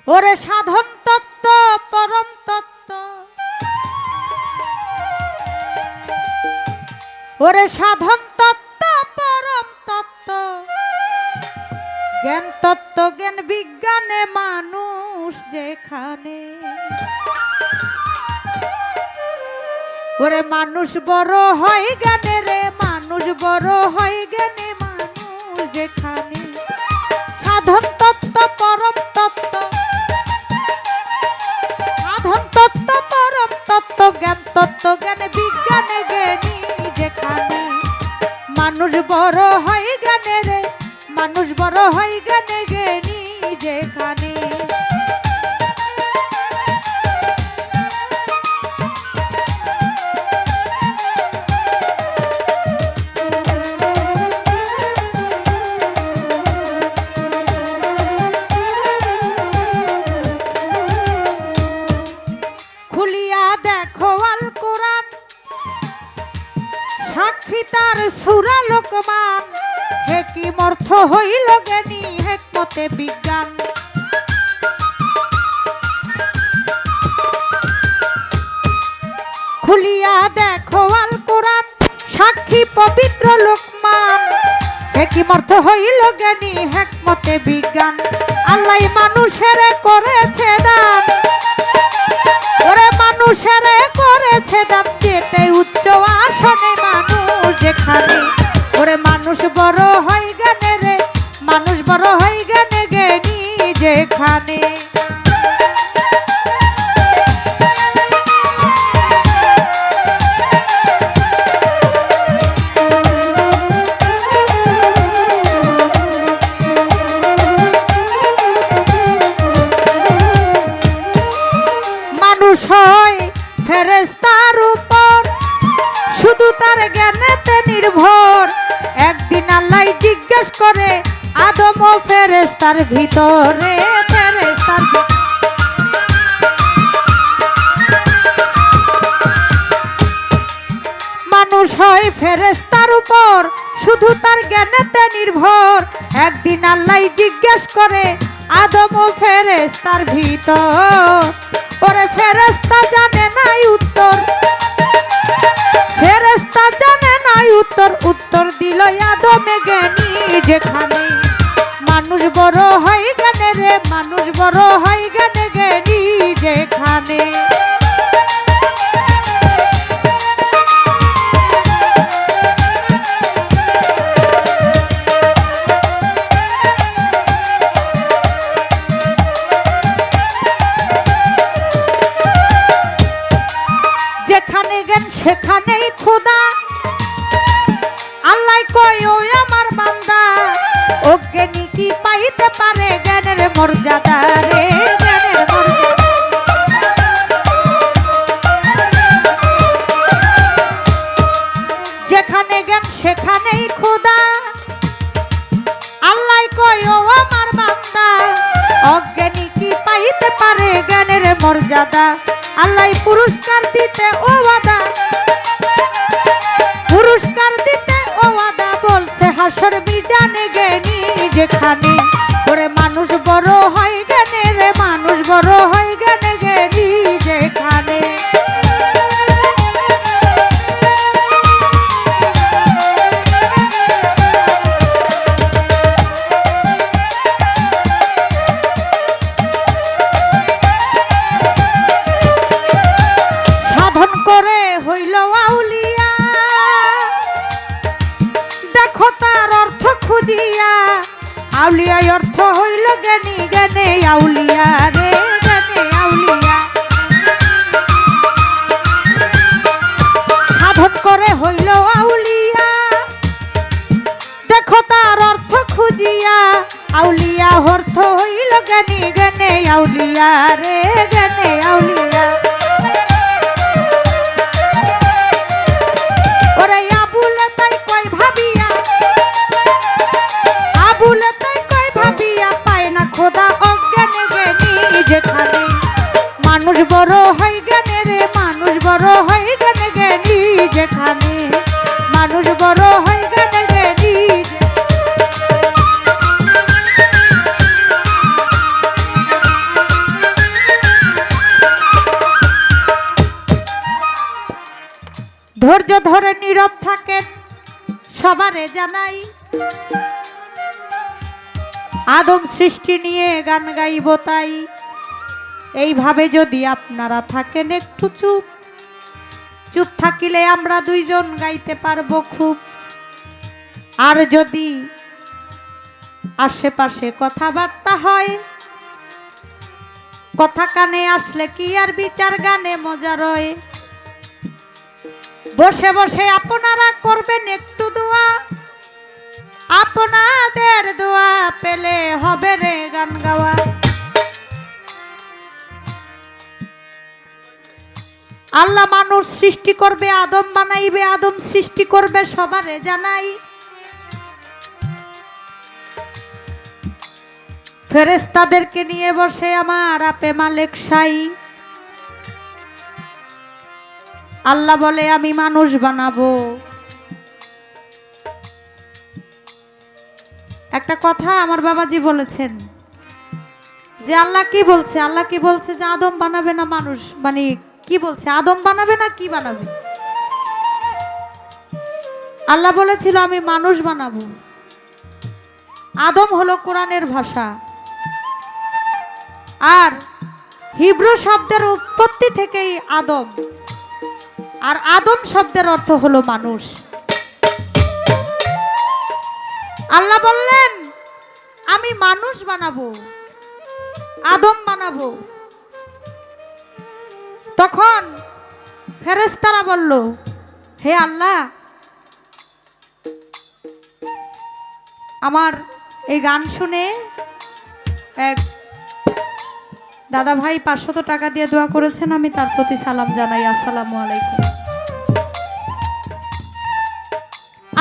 ওরে সাধন তত্ত্ব পরম তত্ত্ব, ওরে সাধন তত্ত্ব পরম তত্ত্ব, জ্ঞান তত্ত্ব জ্ঞান বিজ্ঞানে মানুষ যেখানে, ওরে মানুষ বড় হয় জ্ঞানে রে, মানুষ বড় হয় জ্ঞানে মানুষ যেখানে। সাধন তত্ত্ব পরম তত্ত্ব, সাধন তত্ত্ব পরম তত্ত্ব, জ্ঞান তত্ত্ব জ্ঞান বিজ্ঞানে জ্ঞানী যেখানে, মানুষ বড় হয় জ্ঞানে রে, মানুষ বড় হয় জ্ঞানে জ্ঞানী যেখানে। খুলিয়া দেখো আল কোরআন, সাক্ষী তার সূরা লোকমান, হেকিম অর্থ হইল জ্ঞানী হেকমতে বিজ্ঞান। খুলিয়া দেখো আল কোরআন, সাক্ষী পবিত্র লোকমান, হেকিম অর্থ হইল জ্ঞানী হেকমতে বিজ্ঞান। আল্লাহ মানুষের করেছে দান, ওরে মানুষের করেছে দান, যেতে উচ্চ আসনে মানুষ যেখানে, ওরে মানুষ বড় হয় জ্ঞানে রে, মানুষ বড় হয় জ্ঞানে জ্ঞানী যেখানে। মানুষ হয় ফেরেশতার উপর, শুধু তার জ্ঞানেতে নির্ভর। একদিন আল্লাহ জিজ্ঞেস করে আদম ও ফেরেশতার ভিতরে, ফেরেশতার মানুষ হয় ফেরেশতার উপর, শুধু তার জ্ঞানেতে নির্ভর। একদিন আল্লাহ জিজ্ঞেস করে আদম ও ফেরেশতার ভিতর, ওরে ফেরেশতা জানে নাই উত্তর, ফেরেশতা জানে নাই উত্তর, উত্তর দিল আদমে জ্ঞানী যেখানে। মানুষ বড় হয় জ্ঞানে রে, মানুষ বড় হয় জ্ঞানে জ্ঞানী যেখানে। যেখানে জ্ঞান সেখানেই খোদা, আল্লাহ কয় ও আমার বান্দা, অজ্ঞানী কি পাইতে পারে জ্ঞানের মর্যাদা রে, জ্ঞানের মর্যাদা। যেখানে জ্ঞান সেখানেই খোদা, আল্লাহ কয় ও আমার বান্দা, অজ্ঞানী কি পাইতে পারে জ্ঞানের মর্যাদা। আল্লাহ পুরস্কার দিতে ও ওয়াদা, পুরস্কার দিতে ও ওয়াদা, বলছে হাসর মিজানে জ্ঞানী যেখানে, ওরে মানুষ বড় হয় জ্ঞানে রে, মানুষ বড় হয় জ্ঞানে জ্ঞানী যেখানে। সাধন করে হইল আউলিয়া, দেখো তার অর্থ খুঁজিয়া, আউলিয়া অর্থ হইল জ্ঞানী, জ্ঞানে আউলিয়া রে, জ্ঞানে আউলিয়া। সাধন করে হইল আউলিয়া, দেখো তার অর্থ খুঁজিয়া, আউলিয়া অর্থ হইল জ্ঞানী, জ্ঞানে আউলিয়া রে, জ্ঞানে আউলিয়া। ওরে আবুলে তাই কই ভাবিয়া, আবুলে তাই কই ভাবিয়া, পায় না খোদা অজ্ঞানে জ্ঞানী যেখানে। ধৈর্য ধরে নীরব থাকেন সবারে জানাই। আদম সৃষ্টি নিয়ে গান গাইব তাই। এইভাবে যদি আপনারা থাকেন একটু চুপ চুপ থাকিলে আমরা দুইজন গাইতে পারবো খুব। আর যদি আশেপাশে কথাবার্তা হয়, কথা কানে আসলে কি আর বিচার গানে মজা রয়। বসে বসে আপনারা করবেন একটু দোয়া, আপনাদের দোয়া পেলে হবে রে গান গাওয়া। আল্লাহ মানুষ সৃষ্টি করবে, আদম বানাইবে, আদম সৃষ্টি করবে সবারে জানাই। ফেরেশতাদেরকে নিয়ে বসে আমার আপে মালিক সাই। আল্লাহ বলে আমি মানুষ বানাবো। একটা কথা আমার বাবাজি বলেছেন যে আল্লাহ কি বলছে, আল্লাহ কি বলছে যে আদম বানাবে না মানুষ, মানে কি বলছে আদম বানাবে না কি বানাবে? আল্লাহ বলেছিল আমি মানুষ বানাবো। আদম হলো কোরআনের ভাষা, আর হিব্রু শব্দের উৎপত্তি থেকেই আদম, আর আদম শব্দের অর্থ হলো মানুষ। আল্লাহ বললেন আমি মানুষ বানাবো, আদম বানাবো। তখন ফেরেশতারা বলল হে আল্লাহ, আমার এই গান শুনে এক দাদা ভাই 500 টাকা দিয়ে দোয়া করেছেন, আমি তার প্রতি সালাম জানাই, আসসালামু আলাইকুম।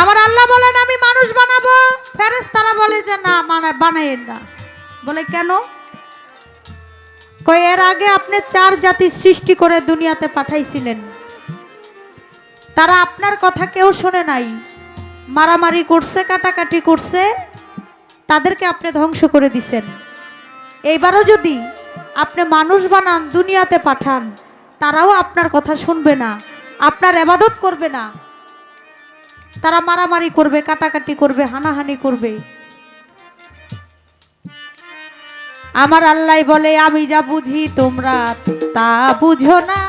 আমার আল্লাহ বলেন আমি মানুষ বানাবো। ফেরেশতারা বলে যে না বানাইয়েন না। বলে কেন? কই এর আগে আপনি 4 জাতি সৃষ্টি করে দুনিয়াতে পাঠাইছিলেন, তারা আপনার কথা কেউ শোনে নাই, মারামারি করছে, কাটাকাটি করছে, তাদেরকে আপনি ধ্বংস করে দিছেন। এইবারও যদি আপনি মানুষ বানান, দুনিয়াতে পাঠান, তারাও আপনার কথা শুনবে না, আপনার ইবাদত করবে না, তারা মারামারি করবে, কাটাকাটি করবে, হানাহানি করবে। আমার আল্লাহ বলে আমি যা বুঝি তোমরা তা বুঝো না।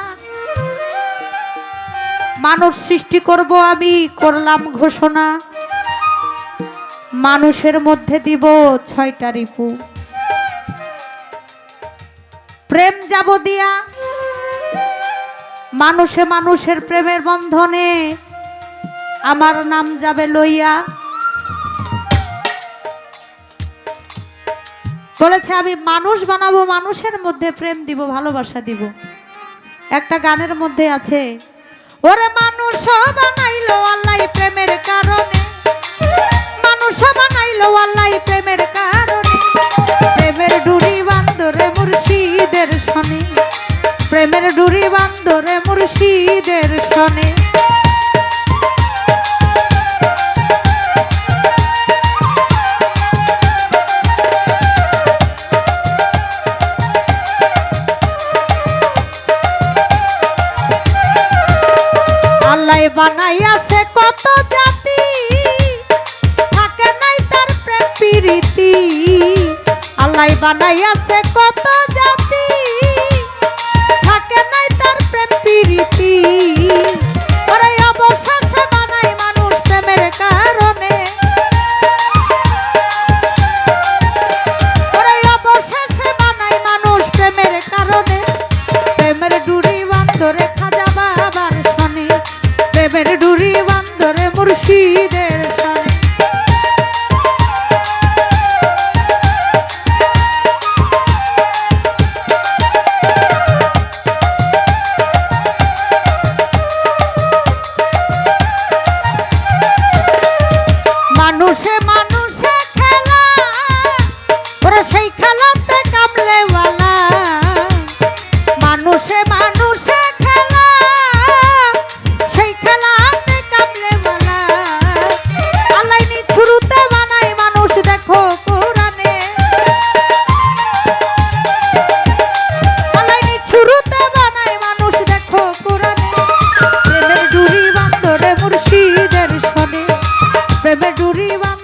মানুষ সৃষ্টি করব আমি করলাম ঘোষণা, মানুষের মধ্যে দিব 6টা রিপু। প্রেম যাব দিয়া, মানুষে মানুষের প্রেমের বন্ধনে আমার নাম যাবে লইয়া। বলেছে আমি মানুষ বানাবো, মানুষের মধ্যে প্রেম দিব, ভালোবাসা দিব। একটা গানের মধ্যে আছে ওরে মানুষ বানাইলো আল্লাহ প্রেমের কারণে, মানুষ বানাইলো আল্লাহ প্রেমের কারণে। প্রেমের ডুরি বান্দরে মুর্শিদের শনে, প্রেমের ডুরি বান্দরে মুর্শিদের শনে। আল্লাহ বানাইয়াছে কত জাতি, থাকে নাই তার প্রেম প্রীতি। আল্লাহ বানাইয়াছে কত জাতি, থাকে নাই তার প্রেম প্রীতি। আরে অবশেষে বানাই মানুষ প্রেমের কারণে, আরে অবশেষে বানাই মানুষ প্রেমের কারণে। প্রেমের ডুরি বান্দরে খাজা বাবার শনে, প্রেমের ডুরি বান্দরে মুর্শিদের শনে। মানুষে মানুষে খেলা, ওরা সেই খেলাতে কামলেওয়ালা। মানুষে মানুষে খেলা, সেই খেলাতে কামলেওয়ালা। আল্লাহ নিছুরুতে বানাই মানুষ দেখো কোরআনে, আল্লাহ নিছুরুতে বানাই মানুষ দেখো কোরআনে। প্রেমের ডুরি বান্ধ প্রেমে ডুরি বাঁধা